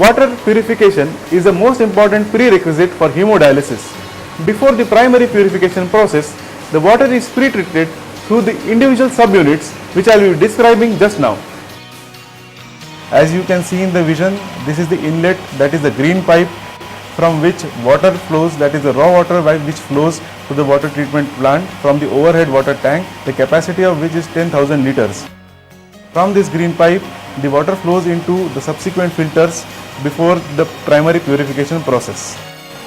Water purification is the most important prerequisite for hemodialysis. Before the primary purification process, the water is pre-treated through the individual subunits which I will be describing just now. As you can see in the vision, this is the inlet, that is the green pipe from which water flows, that is the raw water which flows to the water treatment plant from the overhead water tank, the capacity of which is 10,000 liters. From this green pipe, the water flows into the subsequent filters before the primary purification process.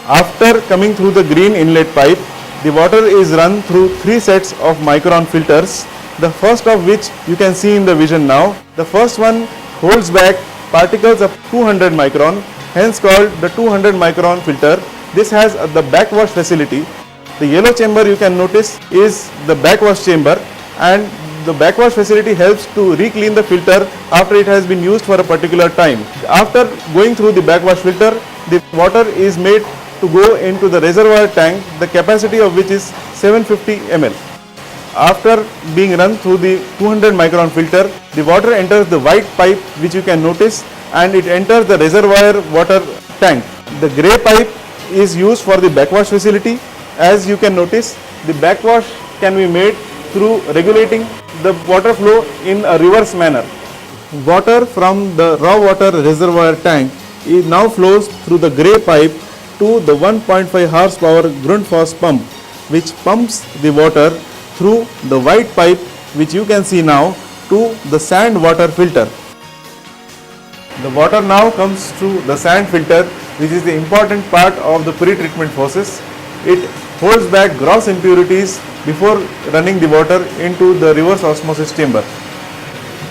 After coming through the green inlet pipe, the water is run through 3 sets of micron filters, the first of which you can see in the vision now. The first one holds back particles of 200 micron, hence called the 200 micron filter. This has the backwash facility. The yellow chamber you can notice is the backwash chamber, and the backwash facility helps to re-clean the filter after it has been used for a particular time. After going through the backwash filter, the water is made to go into the reservoir tank, the capacity of which is 750 ml. After being run through the 200 micron filter, the water enters the white pipe which you can notice, and it enters the reservoir water tank. The grey pipe is used for the backwash facility. As you can notice, the backwash can be made through regulating the water flow in a reverse manner. Water from the raw water reservoir tank now flows through the grey pipe to the 1.5 horsepower Grundfos pump, which pumps the water through the white pipe which you can see now to the sand water filter. The water now comes through the sand filter, which is the important part of the pre-treatment process. It holds back gross impurities before running the water into the reverse osmosis chamber.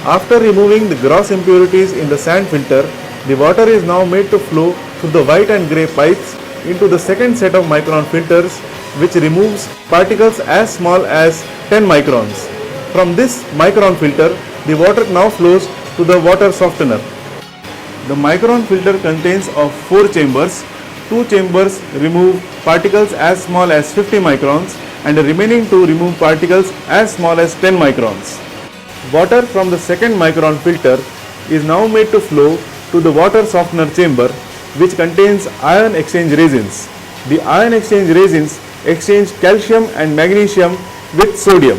After removing the gross impurities in the sand filter, the water is now made to flow through the white and grey pipes into the second set of micron filters, which removes particles as small as 10 microns. From this micron filter, the water now flows to the water softener. The micron filter contains of 4 chambers. 2 chambers remove particles as small as 50 microns, and the remaining 2 remove particles as small as 10 microns. Water from the second micron filter is now made to flow to the water softener chamber, which contains ion exchange resins. The ion exchange resins exchange calcium and magnesium with sodium.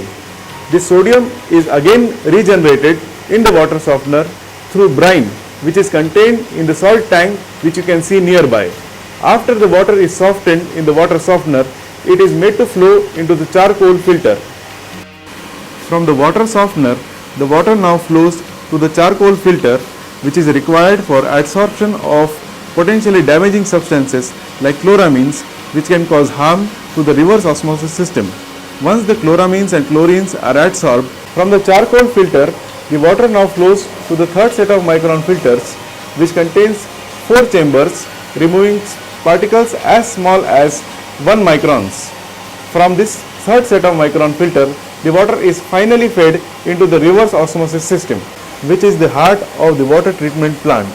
This sodium is again regenerated in the water softener through brine, which is contained in the salt tank which you can see nearby. After the water is softened in the water softener, it is made to flow into the charcoal filter. From the water softener, the water now flows to the charcoal filter, which is required for adsorption of potentially damaging substances like chloramines, which can cause harm to the reverse osmosis system. Once the chloramines and chlorines are adsorbed from the charcoal filter, the water now flows to the third set of micron filters, which contains 4 chambers, removing particles as small as 1 microns. From this third set of micron filter, the water is finally fed into the reverse osmosis system, which is the heart of the water treatment plant.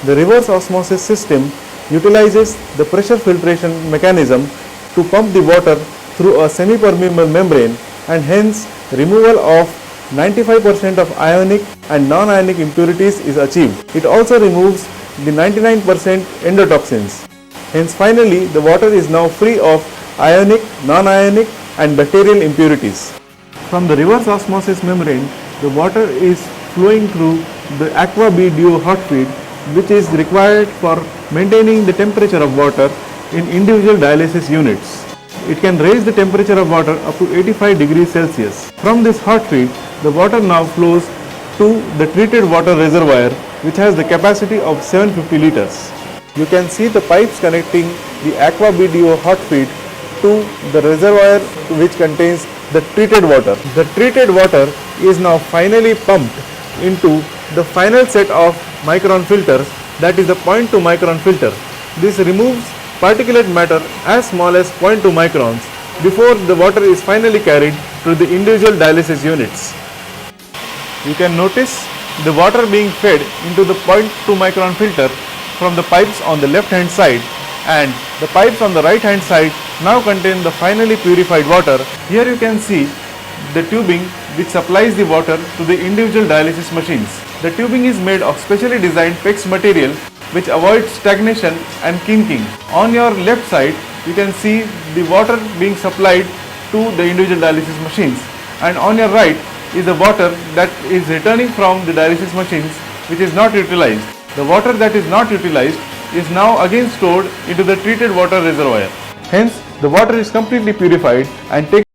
The reverse osmosis system utilizes the pressure filtration mechanism to pump the water through a semi-permeable membrane, and hence removal of 95% of ionic and non-ionic impurities is achieved. It also removes the 99% endotoxins. Hence finally the water is now free of ionic, non-ionic and bacterial impurities. From the reverse osmosis membrane, the water is flowing through the Aqua B Duo hot feed, which is required for maintaining the temperature of water in individual dialysis units. It can raise the temperature of water up to 85 degrees Celsius. From this hot feed, the water now flows to the treated water reservoir, which has the capacity of 750 liters. You can see the pipes connecting the Aqua B Duo hot feed to the reservoir which contains the treated water. The treated water is now finally pumped into the final set of micron filters, that is the 0.2 micron filter. This removes particulate matter as small as 0.2 microns before the water is finally carried to the individual dialysis units. You can notice the water being fed into the 0.2 micron filter from the pipes on the left hand side, and the pipes on the right hand side now contain the finally purified water. Here you can see the tubing which supplies the water to the individual dialysis machines. The tubing is made of specially designed PEX material which avoids stagnation and kinking. On your left side, you can see the water being supplied to the individual dialysis machines, and on your right is the water that is returning from the dialysis machines which is not utilized. The water that is not utilized is now again stored into the treated water reservoir. Hence, the water is completely purified and taken